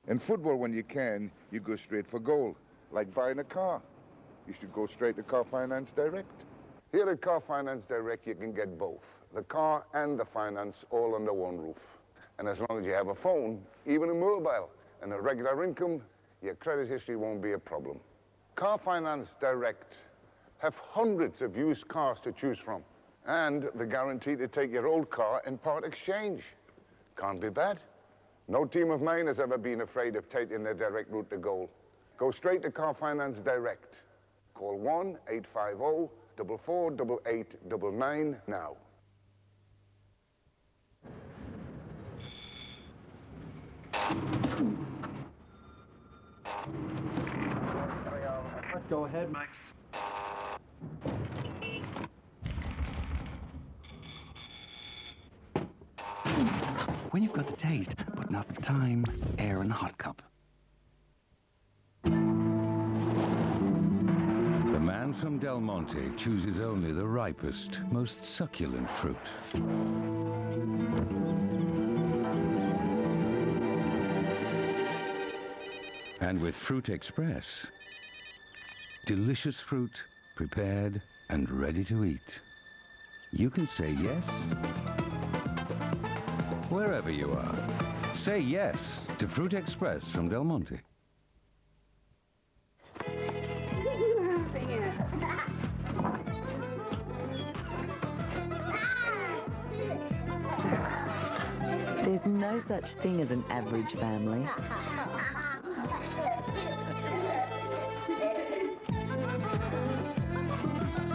In football, when you can, you go straight for goal. Like buying a car. You should go straight to Car Finance Direct. Here at Car Finance Direct, you can get both. The car and the finance all under one roof. And as long as you have a phone, even a mobile, and a regular income, your credit history won't be a problem. Car Finance Direct have hundreds of used cars to choose from. And the guarantee to take your old car in part exchange. Can't be bad. No team of mine has ever been afraid of taking their direct route to goal. Go straight to Car Finance Direct. Call 1-850-448899 now. Go ahead, Max. When you've got the taste, but not the time, air in a hot cup. The man from Del Monte chooses only the ripest, most succulent fruit. And with Fruit Express, delicious fruit prepared and ready to eat. You can say yes wherever you are. Say yes to Fruit Express from Del Monte. There's no such thing as an average family.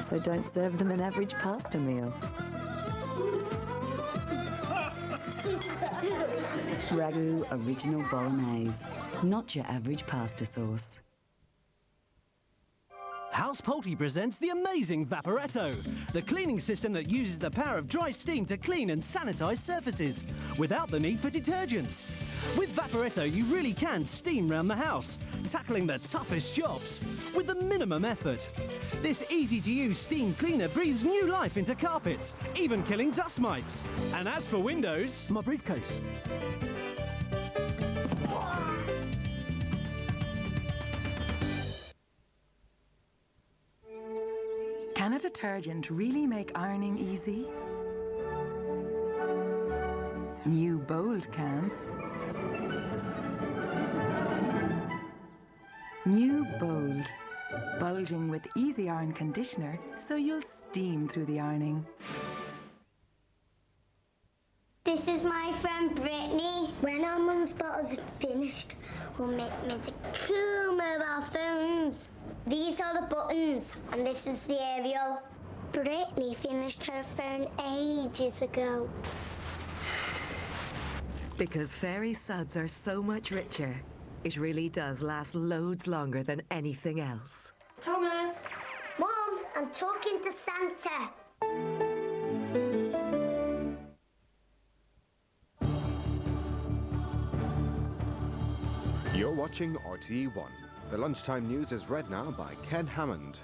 So don't serve them an average pasta meal. Ragu Original Bolognese, not your average pasta sauce. House Poultry presents the amazing Vaporetto, the cleaning system that uses the power of dry steam to clean and sanitize surfaces without the need for detergents. With Vaporetto, you really can steam round the house, tackling the toughest jobs with the minimum effort. This easy-to-use steam cleaner breathes new life into carpets, even killing dust mites. And as for windows, my briefcase. Can a detergent really make ironing easy? New Bold can. New Bold. Bulging with Easy Iron Conditioner, so you'll steam through the ironing. This is my friend Brittany. When our mum's bottles are finished, we'll make them into cool mobile phones. These are the buttons, and this is the aerial. Brittany finished her phone ages ago. Because fairy suds are so much richer, it really does last loads longer than anything else. Thomas! Mum, I'm talking to Santa. You're watching RTÉ One. The lunchtime news is read now by Ken Hammond.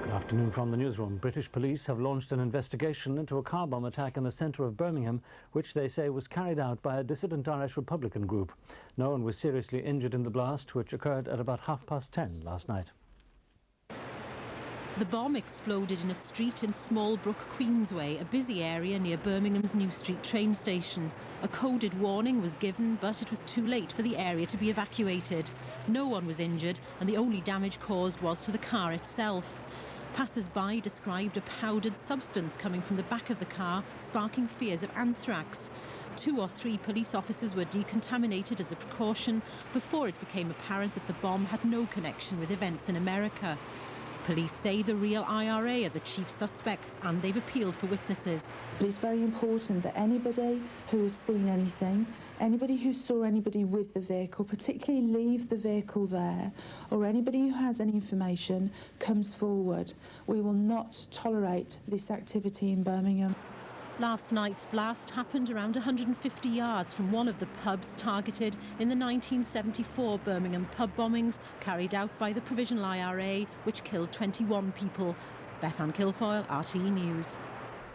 Good afternoon from the newsroom. British police have launched an investigation into a car bomb attack in the centre of Birmingham, which they say was carried out by a dissident Irish Republican group. No one was seriously injured in the blast, which occurred at about 10:30 last night. The bomb exploded in a street in Smallbrook, Queensway, a busy area near Birmingham's New Street train station. A coded warning was given, but it was too late for the area to be evacuated. No one was injured, and the only damage caused was to the car itself. Passers-by described a powdered substance coming from the back of the car, sparking fears of anthrax. 2 or 3 police officers were decontaminated as a precaution before it became apparent that the bomb had no connection with events in America. Police say the real IRA are the chief suspects, and they've appealed for witnesses. It's very important that anybody who has seen anything, anybody who saw anybody with the vehicle, particularly leave the vehicle there, or anybody who has any information comes forward. We will not tolerate this activity in Birmingham. Last night's blast happened around 150 yards from one of the pubs targeted in the 1974 Birmingham pub bombings carried out by the Provisional IRA, which killed 21 people. Beth Ann Kilfoyle, RTÉ News.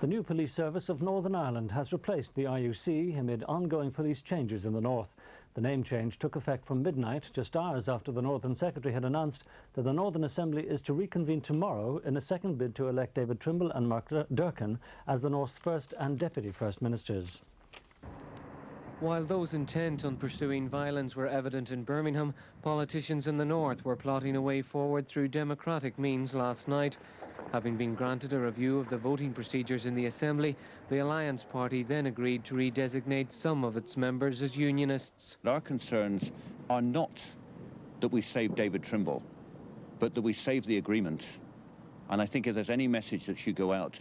The new police service of Northern Ireland has replaced the RUC amid ongoing police changes in the north. The name change took effect from midnight, just hours after the Northern Secretary had announced that the Northern Assembly is to reconvene tomorrow in a second bid to elect David Trimble and Mark Durkan as the North's first and Deputy First Ministers. While those intent on pursuing violence were evident in Birmingham, politicians in the north were plotting a way forward through democratic means last night. Having been granted a review of the voting procedures in the Assembly, the Alliance Party then agreed to redesignate some of its members as unionists. Our concerns are not that we save David Trimble, but that we save the agreement. And I think if there's any message that should go out,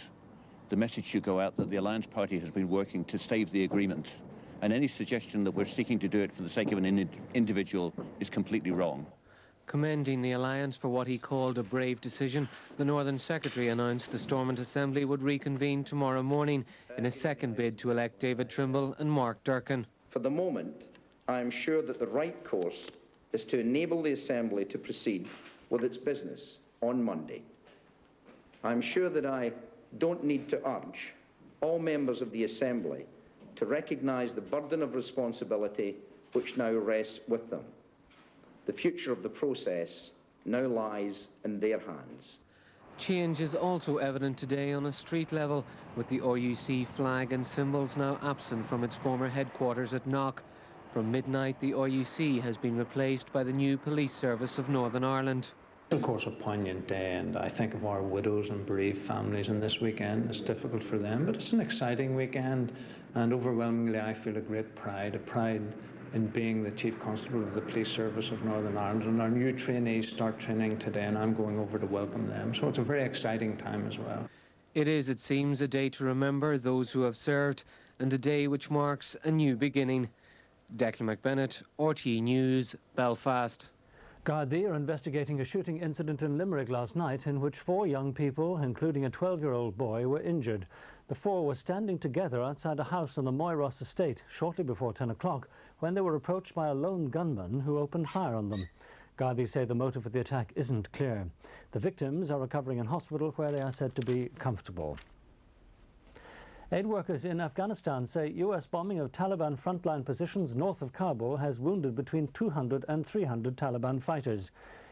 the message should go out that the Alliance Party has been working to save the agreement. And any suggestion that we're seeking to do it for the sake of an individual is completely wrong. Commending the Alliance for what he called a brave decision, the Northern Secretary announced the Stormont Assembly would reconvene tomorrow morning in a second bid to elect David Trimble and Mark Durkan. For the moment, I am sure that the right course is to enable the Assembly to proceed with its business on Monday. I'm sure that I don't need to urge all members of the Assembly to recognise the burden of responsibility which now rests with them. The future of the process now lies in their hands. Change is also evident today on a street level, with the RUC flag and symbols now absent from its former headquarters at Knock. From midnight, the RUC has been replaced by the new Police Service of Northern Ireland. Of course, a poignant day, and I think of our widows and bereaved families in this weekend. It's difficult for them, but it's an exciting weekend, and overwhelmingly I feel a great pride, in being the Chief Constable of the Police Service of Northern Ireland, and our new trainees start training today, and I'm going over to welcome them, so it's a very exciting time as well. It is, it seems, a day to remember those who have served, and a day which marks a new beginning. Declan McBennett, RTÉ News, Belfast. Gardaí are investigating a shooting incident in Limerick last night in which 4 young people, including a 12-year-old boy, were injured. The 4 were standing together outside a house on the Moyross estate shortly before 10 o'clock when they were approached by a lone gunman who opened fire on them. Gardaí say the motive for the attack isn't clear. The victims are recovering in hospital where they are said to be comfortable. Aid workers in Afghanistan say US bombing of Taliban frontline positions north of Kabul has wounded between 200 and 300 Taliban fighters.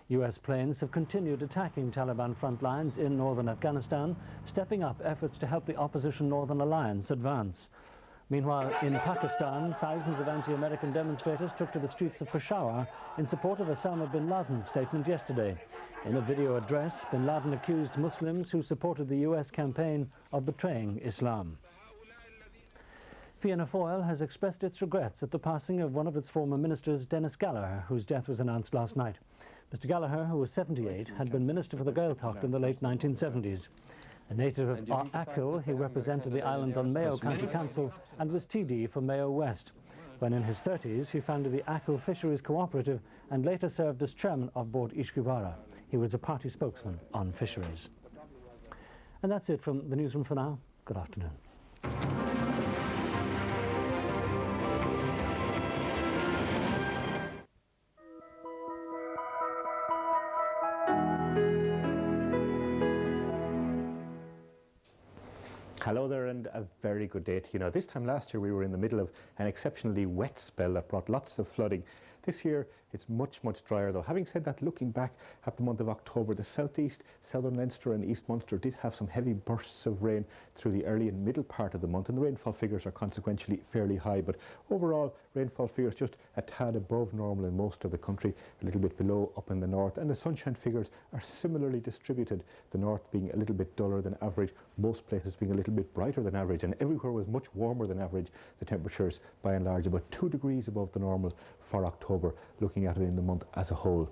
US planes have continued attacking Taliban front lines in northern Afghanistan, stepping up efforts to help the opposition Northern Alliance advance. Meanwhile, in Pakistan, thousands of anti-American demonstrators took to the streets of Peshawar in support of Osama bin Laden's statement yesterday. In a video address, bin Laden accused Muslims who supported the US campaign of betraying Islam. Fianna Fáil has expressed its regrets at the passing of one of its former ministers, Dennis Gallagher, whose death was announced last night. Mr Gallagher, who was 78, had been Minister for the Gaeltacht in the late 1970s. A native of Achill, he represented the island on Mayo County Council and was TD for Mayo West. When in his 30s, he founded the Achill Fisheries Cooperative and later served as chairman of Board Ishkibara. He was a party spokesman on fisheries. And that's it from the newsroom for now. Good afternoon. Hello there, and a very good day to you. Now, this time last year we were in the middle of an exceptionally wet spell that brought lots of flooding. This year it's much drier though. Having said that, looking back at the month of October, the southeast, southern Leinster and East Munster did have some heavy bursts of rain through the early and middle part of the month, and the rainfall figures are consequentially fairly high, but overall rainfall figures just a tad above normal in most of the country, a little bit below up in the north, and the sunshine figures are similarly distributed, the north being a little bit duller than average, most places being a little bit brighter than average, and everywhere was much warmer than average. The temperatures by and large about 2 degrees above the normal for October, looking at it in the month as a whole.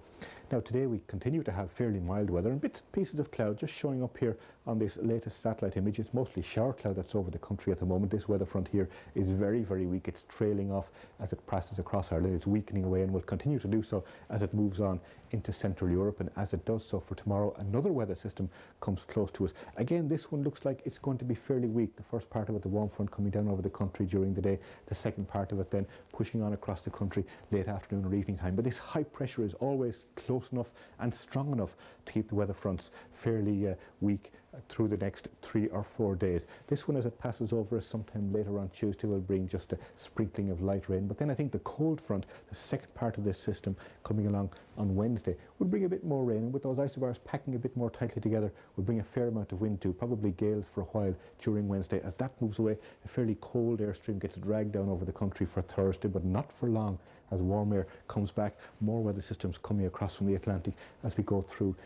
Now today we continue to have fairly mild weather and bits and pieces of cloud just showing up here on this latest satellite image. It's mostly shower cloud that's over the country at the moment. This weather front here is very weak. It's trailing off as it passes across Ireland. It's weakening away and will continue to do so as it moves on into Central Europe, and as it does so for tomorrow another weather system comes close to us. Again, this one looks like it's going to be fairly weak. The first part of it, the warm front coming down over the country during the day, the second part of it then pushing on across the country late afternoon or evening time. But this high pressure is always close close enough and strong enough to keep the weather fronts fairly weak through the next 3 or 4 days. This one, as it passes over us sometime later on Tuesday, will bring just a sprinkling of light rain. But then I think the cold front, the second part of this system coming along on Wednesday, will bring a bit more rain. And with those isobars packing a bit more tightly together, will bring a fair amount of wind too, probably gales for a while during Wednesday. As that moves away, a fairly cold airstream gets dragged down over the country for Thursday, but not for long. As warm air comes back, more weather systems coming across from the Atlantic as we go through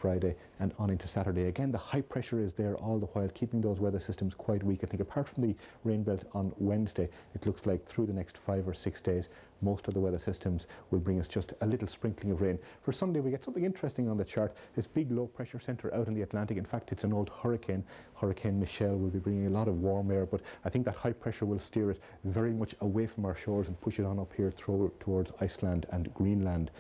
Friday and on into Saturday. Again, the high pressure is there all the while, keeping those weather systems quite weak. I think apart from the rain belt on Wednesday, it looks like through the next 5 or 6 days, most of the weather systems will bring us just a little sprinkling of rain. For Sunday, we get something interesting on the chart. This big low pressure centre out in the Atlantic. In fact, it's an old hurricane. Hurricane Michelle will be bringing a lot of warm air, but I think that high pressure will steer it very much away from our shores and push it on up here towards Iceland and Greenland.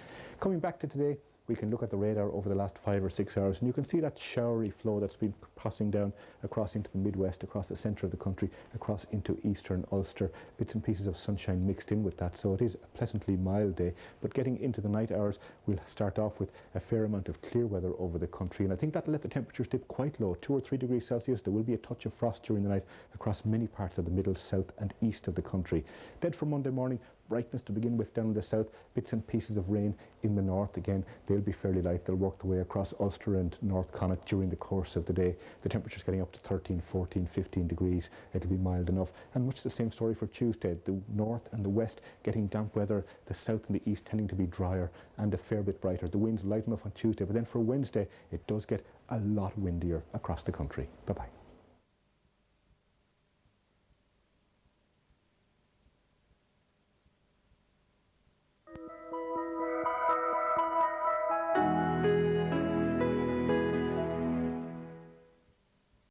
Coming back to today, we can look at the radar over the last 5 or 6 hours, and you can see that showery flow that's been passing down across into the Midwest, across the centre of the country, across into eastern Ulster. Bits and pieces of sunshine mixed in with that, so it is a pleasantly mild day. But getting into the night hours, we'll start off with a fair amount of clear weather over the country, and I think that'll let the temperatures dip quite low, 2 or 3 degrees Celsius. There will be a touch of frost during the night across many parts of the middle, south and east of the country. Then for Monday morning, brightness to begin with down in the south, bits and pieces of rain in the north. Again, they'll be fairly light. They'll work their way across Ulster and North Connacht during the course of the day. The temperature's getting up to 13, 14, 15 degrees. It'll be mild enough. And much the same story for Tuesday. The north and the west getting damp weather, the south and the east tending to be drier and a fair bit brighter. The wind's light enough on Tuesday, but then for Wednesday, it does get a lot windier across the country. Bye-bye.